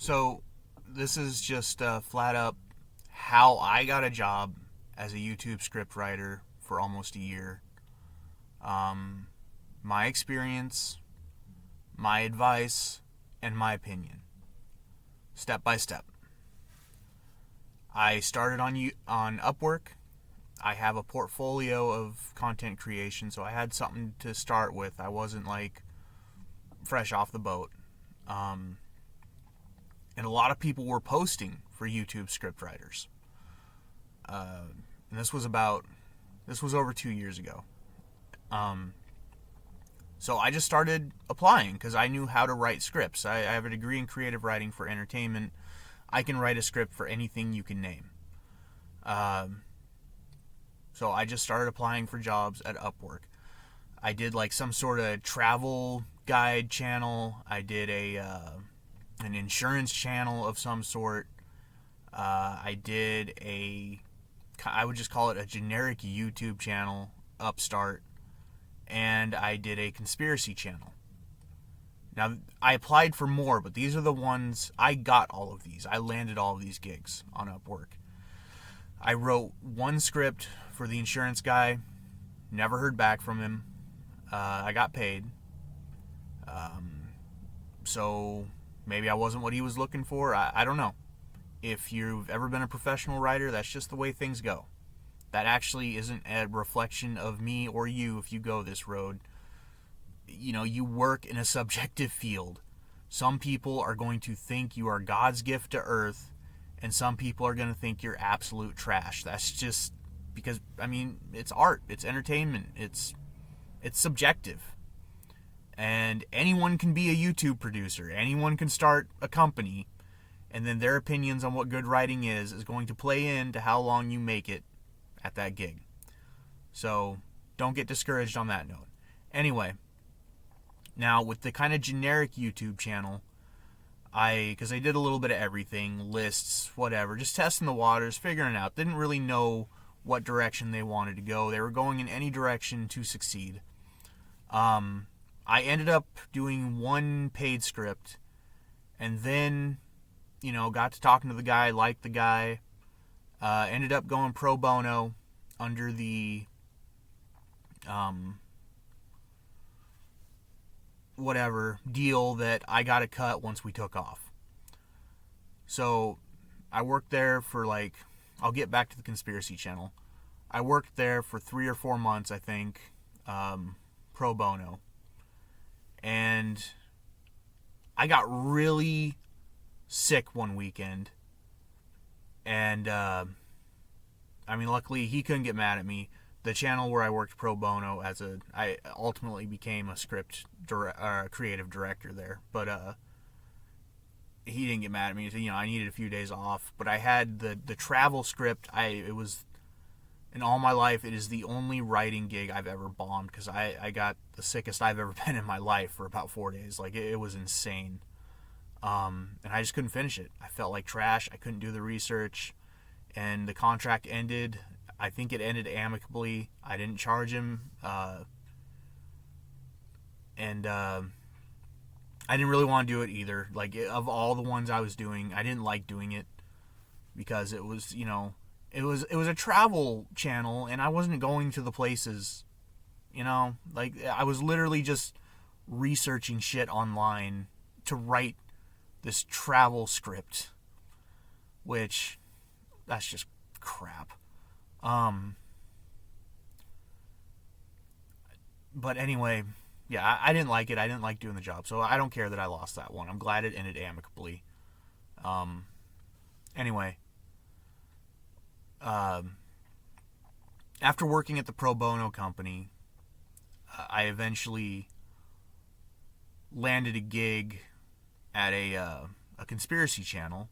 So this is just flat up how I got a job as a YouTube scriptwriter for almost a year. My experience, my advice, and my opinion, step by step. I started on Upwork. I have a portfolio of content creation, so I had something to start with. I wasn't like fresh off the boat. And a lot of people were posting for YouTube scriptwriters. And this was over 2 years ago. So I just started applying because I knew how to write scripts. I have a degree in creative writing for entertainment. I can write a script for anything you can name. So I just started applying for jobs at Upwork. I did like some sort of travel guide channel. I did an insurance channel of some sort. I did I would just call it a generic YouTube channel, Upstart. And I did a conspiracy channel. Now, I applied for more, but these are the ones, I got all of these. I landed all of these gigs on Upwork. I wrote one script for the insurance guy, never heard back from him. I got paid. So maybe I wasn't what he was looking for. I don't know. If you've ever been a professional writer, that's just the way things go. That actually isn't a reflection of me or you if you go this road. You know, you work in a subjective field. Some people are going to think you are God's gift to earth, and some people are going to think you're absolute trash. That's just because, I mean, it's art, it's entertainment, it's subjective. And anyone can be a YouTube producer, anyone can start a company, and then their opinions on what good writing is going to play into how long you make it at that gig. So don't get discouraged on that note. Anyway, now with the kind of generic YouTube channel, because I did a little bit of everything, lists, whatever, just testing the waters, figuring it out. Didn't really know what direction they wanted to go. They were going in any direction to succeed. I ended up doing one paid script, and then, got to talking to the guy, liked the guy. Ended up going pro bono under the whatever deal that I got a cut once we took off. So I worked there for I'll get back to the conspiracy channel. I worked there for 3 or 4 months, I think, pro bono. And I got really sick one weekend. And, luckily he couldn't get mad at me. The channel where I worked pro bono I ultimately became a creative director there. But, he didn't get mad at me. He said, I needed a few days off. But I had the travel script. In all my life, it is the only writing gig I've ever bombed. Because I got the sickest I've ever been in my life for about 4 days. It was insane. And I just couldn't finish it. I felt like trash. I couldn't do the research, and the contract ended. I think it ended amicably. I didn't charge him, and I didn't really want to do it either. Of all the ones I was doing, I didn't like doing it because it was, it was a travel channel, and I wasn't going to the places, I was literally just researching shit online to write this travel script, which that's just crap. But anyway, yeah, I didn't like it. I didn't like doing the job, so I don't care that I lost that one. I'm glad it ended amicably. Anyway, after working at the pro bono company, I eventually landed a gig at a conspiracy channel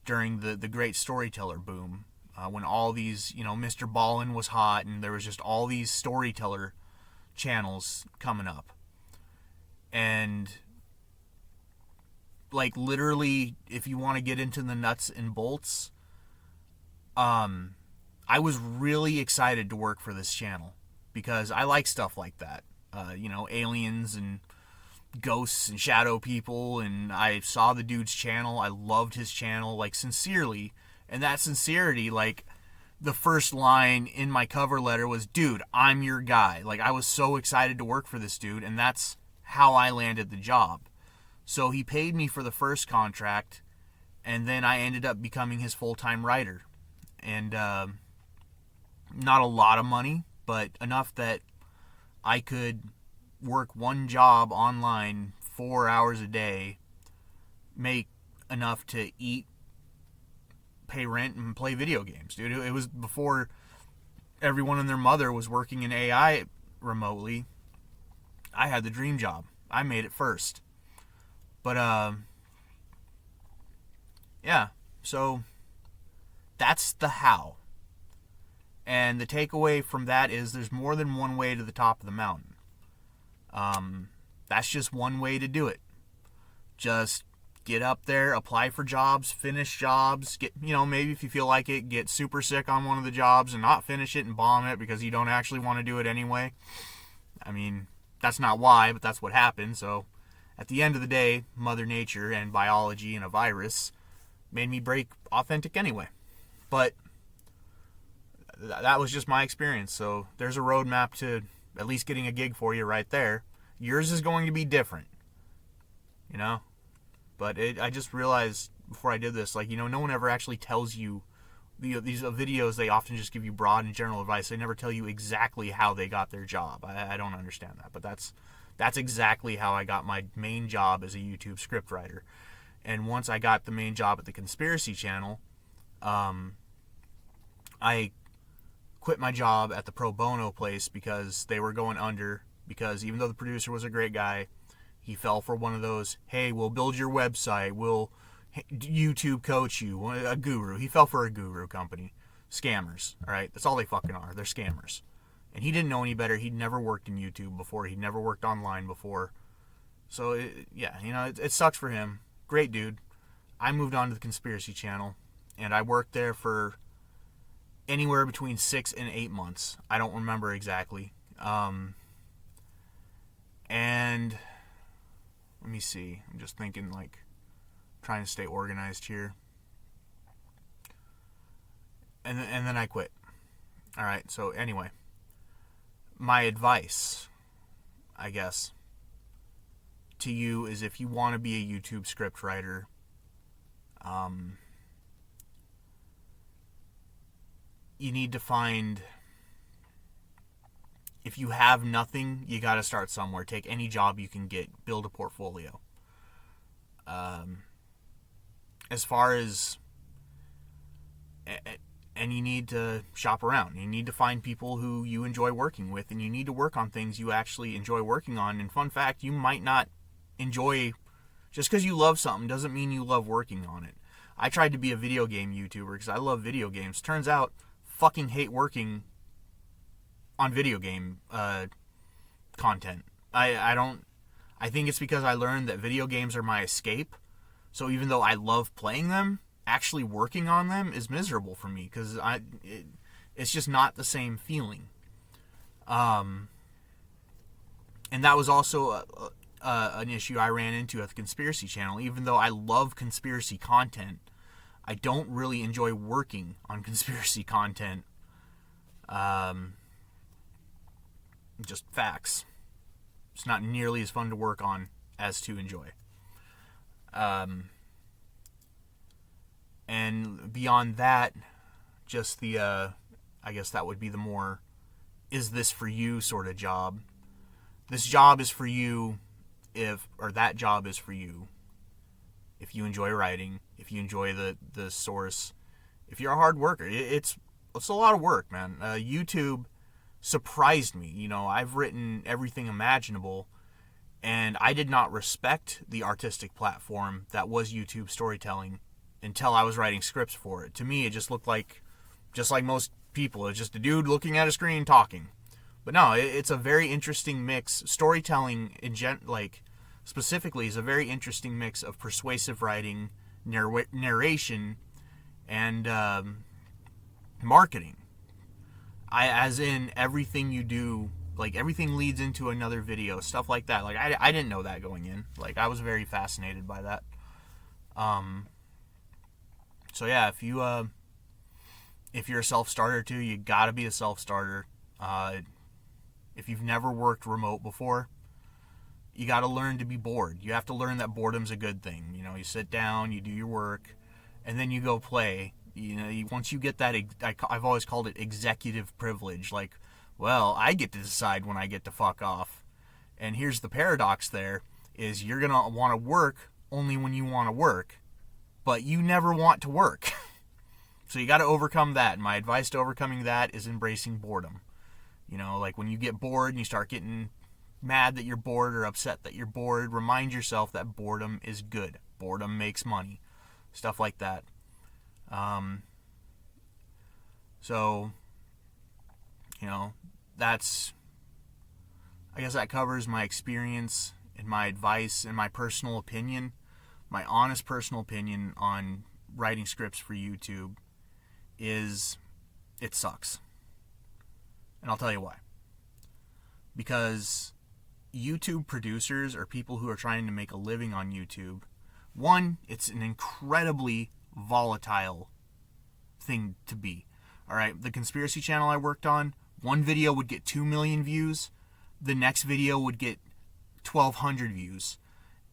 during the great storyteller boom, when all these, Mr. Ballin was hot, and there was just all these storyteller channels coming up. And literally, if you want to get into the nuts and bolts, I was really excited to work for this channel because I like stuff like that. Aliens and ghosts and shadow people, and I saw the dude's channel. I loved his channel, like, sincerely. And that sincerity, like, the first line in my cover letter was, dude, I'm your guy. Like, I was so excited to work for this dude, and that's how I landed the job. So he paid me for the first contract, and then I ended up becoming his full-time writer. And not a lot of money, but enough that I could work one job online 4 hours a day, make enough to eat, pay rent, and play video games, dude. It was before everyone and their mother was working in AI remotely. I had the dream job. I made it first. But yeah, so that's the how. And the takeaway from that is there's more than one way to the top of the mountain. That's just one way to do it. Just get up there, apply for jobs, finish jobs, get, maybe if you feel like it, get super sick on one of the jobs and not finish it and bomb it because you don't actually want to do it anyway. I mean, that's not why, but that's what happened. So at the end of the day, Mother Nature and biology and a virus made me break authentic anyway. But that was just my experience. So there's a roadmap to at least getting a gig for you right there. Yours is going to be different, But I just realized before I did this, no one ever actually tells you, these videos, they often just give you broad and general advice. They never tell you exactly how they got their job. I don't understand that, but that's exactly how I got my main job as a YouTube scriptwriter. And once I got the main job at the Conspiracy Channel, I quit my job at the pro bono place because they were going under, because even though the producer was a great guy, he fell for one of those, hey, we'll build your website, we'll YouTube coach you, a guru. He fell for a guru company. Scammers, all right? That's all they fucking are. They're scammers. And he didn't know any better. He'd never worked in YouTube before. He'd never worked online before. So, it sucks for him. Great dude. I moved on to the Conspiracy Channel, and I worked there for anywhere between 6 and 8 months. I don't remember exactly. And let me see. I'm just thinking, trying to stay organized here. And then I quit. All right. So anyway, my advice, I guess, to you is if you want to be a YouTube scriptwriter, you need to find, if you have nothing, you got to start somewhere. Take any job you can get. Build a portfolio. As far as, and you need to shop around. You need to find people who you enjoy working with, and you need to work on things you actually enjoy working on. And fun fact, you might not enjoy, just because you love something doesn't mean you love working on it. I tried to be a video game YouTuber because I love video games. Turns out, fucking hate working on video game content. I think it's because I learned that video games are my escape. So even though I love playing them, actually working on them is miserable for me because it's just not the same feeling. And that was also an issue I ran into at the Conspiracy Channel. Even though I love conspiracy content, I don't really enjoy working on conspiracy content. Just facts. It's not nearly as fun to work on as to enjoy. And beyond that, just the, I guess that would be the more, is this for you sort of job. This job is for you that job is for you if you enjoy writing, if you enjoy the source, if you're a hard worker. It's a lot of work, man. YouTube surprised me. I've written everything imaginable, and I did not respect the artistic platform that was YouTube storytelling until I was writing scripts for it. To me, it just looked like, just like most people, it's just a dude looking at a screen talking. But no, it's a very interesting mix. Storytelling, specifically, is a very interesting mix of persuasive writing, narration, and marketing. As in, everything you do Like, everything leads into another video, stuff like that. Like, I didn't know that going in. Like, I was very fascinated by that. So yeah, if you're a self-starter too, you gotta be a self-starter. If you've never worked remote before, you gotta learn to be bored. You have to learn that boredom's a good thing. You know, you sit down, you do your work, and then you go play. You know, once you get that, I've always called it executive privilege. Like, well, I get to decide when I get to fuck off. And here's the paradox there, is you're gonna want to work only when you want to work, but you never want to work. So you got to overcome that. And my advice to overcoming that is embracing boredom. You know, like when you get bored and you start getting mad that you're bored or upset that you're bored, remind yourself that boredom is good. Boredom makes money. Stuff like that. So, you know, I guess that covers my experience and my advice and my personal opinion, my honest personal opinion on writing scripts for YouTube is it sucks. And I'll tell you why. Because YouTube producers or people who are trying to make a living on YouTube, one, it's an incredibly volatile thing to be. All right, the conspiracy channel I worked on, one video would get 2 million views, the next video would get 1,200 views.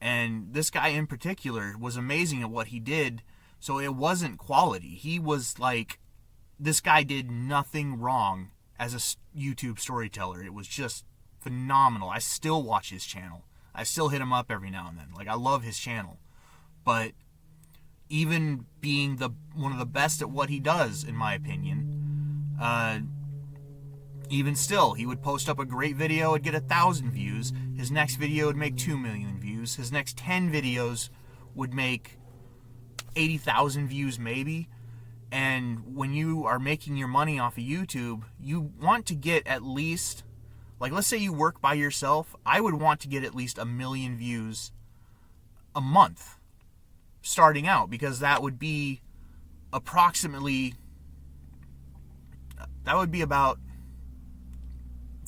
And this guy in particular was amazing at what he did, so it wasn't quality. He was like, this guy did nothing wrong as a YouTube storyteller. It was just phenomenal. I still watch his channel. I still hit him up every now and then. Like, I love his channel. But even being one of the best at what he does, in my opinion, even still, he would post up a great video, it'd get 1,000 views. His next video would make 2 million views. His next 10 videos would make 80,000 views maybe. And when you are making your money off of YouTube, you want to get at least, like, let's say you work by yourself, I would want to get at least 1 million views a month starting out, because that would be approximately, that would be about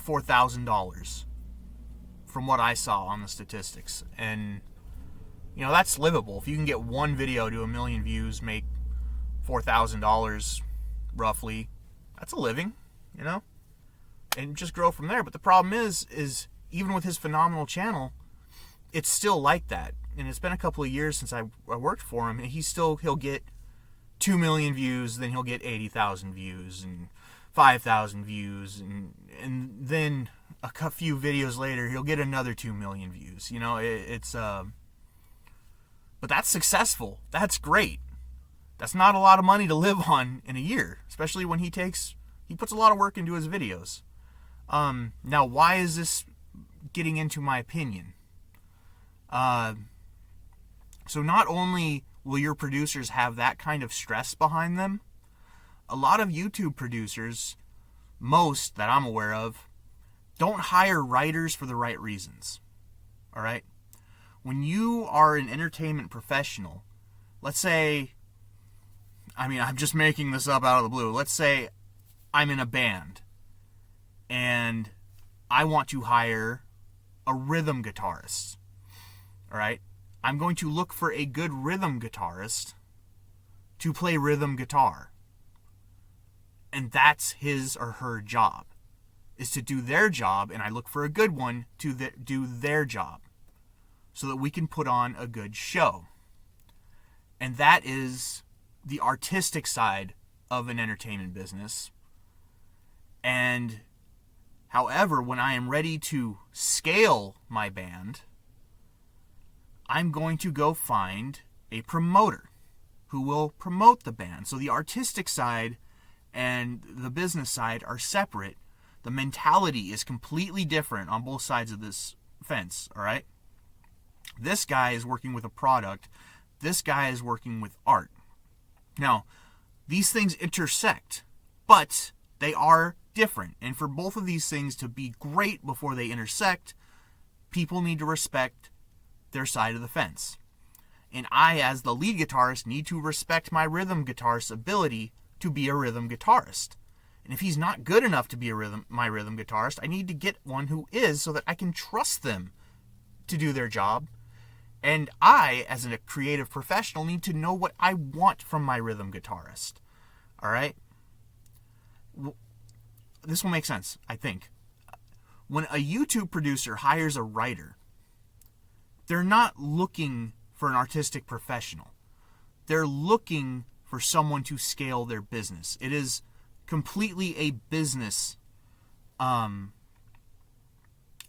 $4,000 from what I saw on the statistics. And, you know, that's livable. If you can get one video to 1 million views, make $4,000 roughly, that's a living, you know, and just grow from there. But the problem is even with his phenomenal channel, it's still like that. And it's been a couple of years since I worked for him, and he'll get 2 million views, then he'll get 80,000 views and 5,000 views, and then a few videos later he'll get another 2 million views. You know, but that's successful. That's great. That's not a lot of money to live on in a year, especially when he puts a lot of work into his videos. Now, why is this getting into my opinion? So not only will your producers have that kind of stress behind them, a lot of YouTube producers, most that I'm aware of, don't hire writers for the right reasons. All right? When you are an entertainment professional, let's say, I mean, I'm just making this up out of the blue. Let's say I'm in a band and I want to hire a rhythm guitarist. All right? I'm going to look for a good rhythm guitarist to play rhythm guitar. And that's his or her job, is to do their job, and I look for a good one to do their job so that we can put on a good show. And that is the artistic side of an entertainment business. And however, when I am ready to scale my band, I'm going to go find a promoter who will promote the band. So the artistic side and the business side are separate. The mentality is completely different on both sides of this fence, all right? This guy is working with a product. This guy is working with art. Now, these things intersect, but they are different. And for both of these things to be great before they intersect, people need to respect their side of the fence. And I, as the lead guitarist, need to respect my rhythm guitarist's ability to be a rhythm guitarist. And if he's not good enough to be my rhythm guitarist, I need to get one who is, so that I can trust them to do their job. And I, as a creative professional, need to know what I want from my rhythm guitarist. All right? This will make sense, I think. When a YouTube producer hires a writer, they're not looking for an artistic professional. They're looking for someone to scale their business. It is completely a business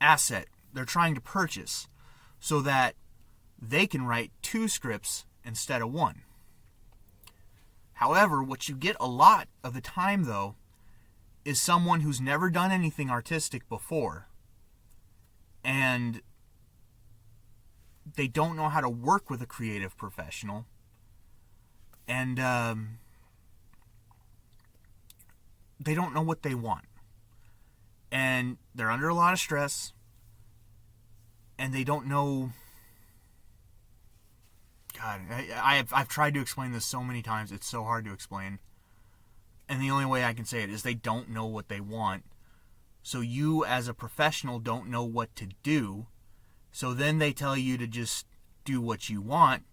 asset they're trying to purchase, so that they can write 2 scripts instead of 1. However, what you get a lot of the time, though, is someone who's never done anything artistic before, and they don't know how to work with a creative professional, and they don't know what they want. And they're under a lot of stress, and they don't know... God, I've tried to explain this so many times, it's so hard to explain. And the only way I can say it is they don't know what they want. So you, as a professional, don't know what to do. So then they tell you to just do what you want,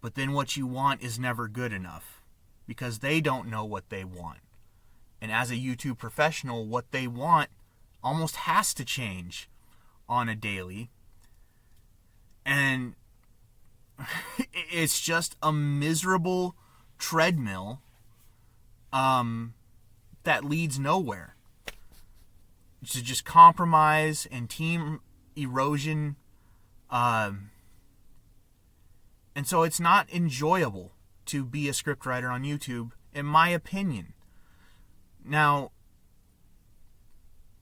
but then what you want is never good enough, because they don't know what they want. And as a YouTube professional, what they want almost has to change on a daily. And it's just a miserable treadmill that leads nowhere. It's just compromise and team erosion. And so it's not enjoyable to be a scriptwriter on YouTube, in my opinion. Now,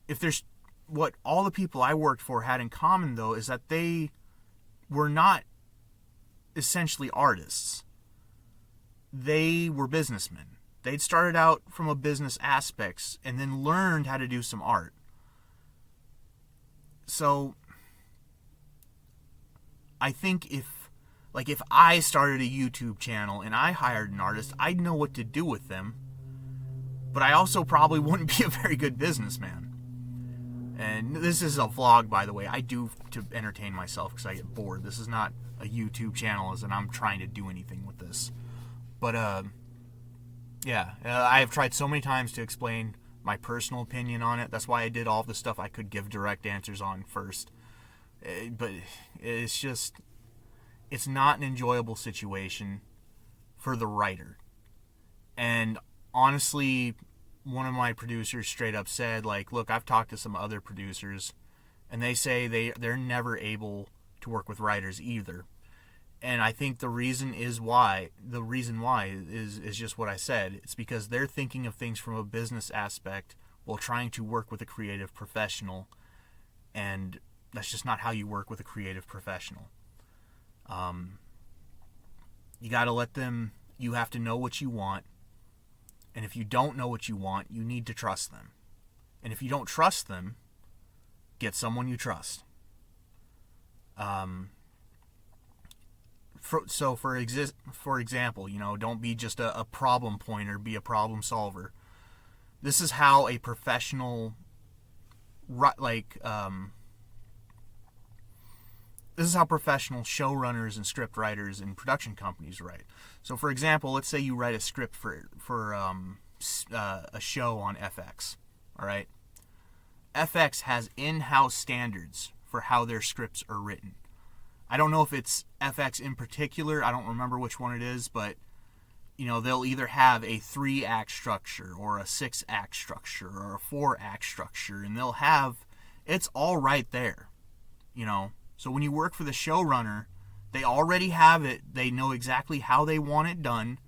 if there's what all the people I worked for had in common, though, is that they were not essentially artists. They were businessmen. They'd started out from a business aspects and then learned how to do some art. So I think if I started a YouTube channel and I hired an artist, I'd know what to do with them. But I also probably wouldn't be a very good businessman. And this is a vlog, by the way. I do to entertain myself because I get bored. This is not a YouTube channel as in I'm trying to do anything with this. But, yeah. I have tried so many times to explain my personal opinion on it. That's why I did all the stuff I could give direct answers on first. But it's just... it's not an enjoyable situation for the writer. And honestly, one of my producers straight up said, like, look, I've talked to some other producers, and they say they're never able to work with writers either. And I think the reason why is just what I said. It's because they're thinking of things from a business aspect while trying to work with a creative professional, and that's just not how you work with a creative professional. You got to let them, you have to know what you want. And if you don't know what you want, you need to trust them. And if you don't trust them, get someone you trust. For example, don't be just a problem pointer, be a problem solver. This is how a professional, this is how professional showrunners and scriptwriters and production companies write. So, for example, let's say you write a script for a show on FX. All right, FX has in-house standards for how their scripts are written. I don't know if it's FX in particular. I don't remember which one it is, but they'll either have a 3-act structure or a 6-act structure or a 4-act structure, and they'll have it's all right there. So when you work for the showrunner, they already have it. They know exactly how they want it done,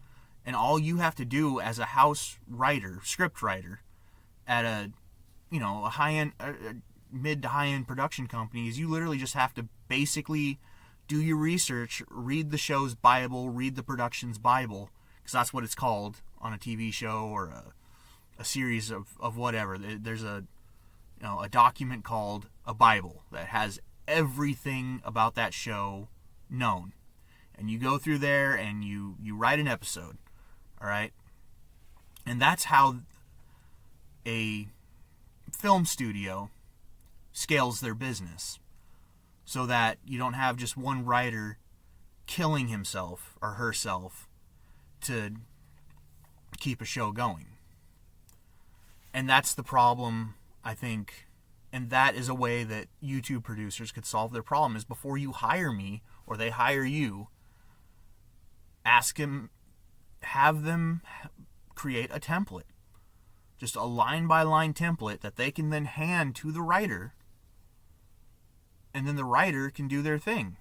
and all you have to do as a house writer, script writer, at a high-end, mid to high-end production company, is you literally just have to basically do your research, read the show's Bible, read the production's Bible, because that's what it's called on a TV show or a series of whatever. There's a document called a Bible that has everything about that show known, and you go through there and you write an episode. All right, and that's how a film studio scales their business, so that you don't have just one writer killing himself or herself to keep a show going. And that's the problem, I think, and that is a way that YouTube producers could solve their problem, is before you hire me or they hire you, have them create a template. Just a line-by-line template that they can then hand to the writer, and then the writer can do their thing.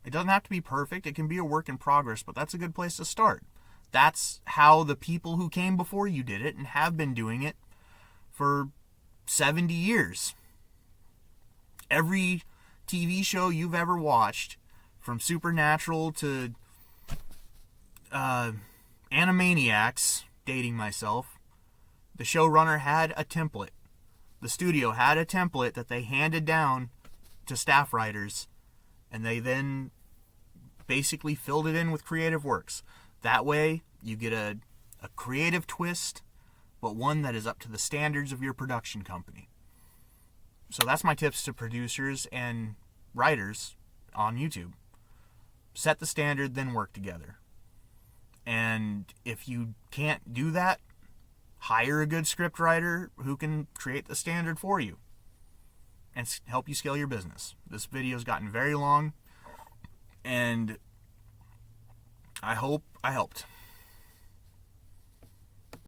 It doesn't have to be perfect. It can be a work in progress, but that's a good place to start. That's how the people who came before you did it and have been doing it for 70 years. Every TV show you've ever watched, from Supernatural to Animaniacs, dating myself, the showrunner had a template. The studio had a template that they handed down to staff writers, and they then basically filled it in with creative works. That way, you get a creative twist, but one that is up to the standards of your production company. So that's my tips to producers and writers on YouTube. Set the standard, then work together. And if you can't do that, hire a good scriptwriter who can create the standard for you and help you scale your business. This video's gotten very long, and I hope I helped.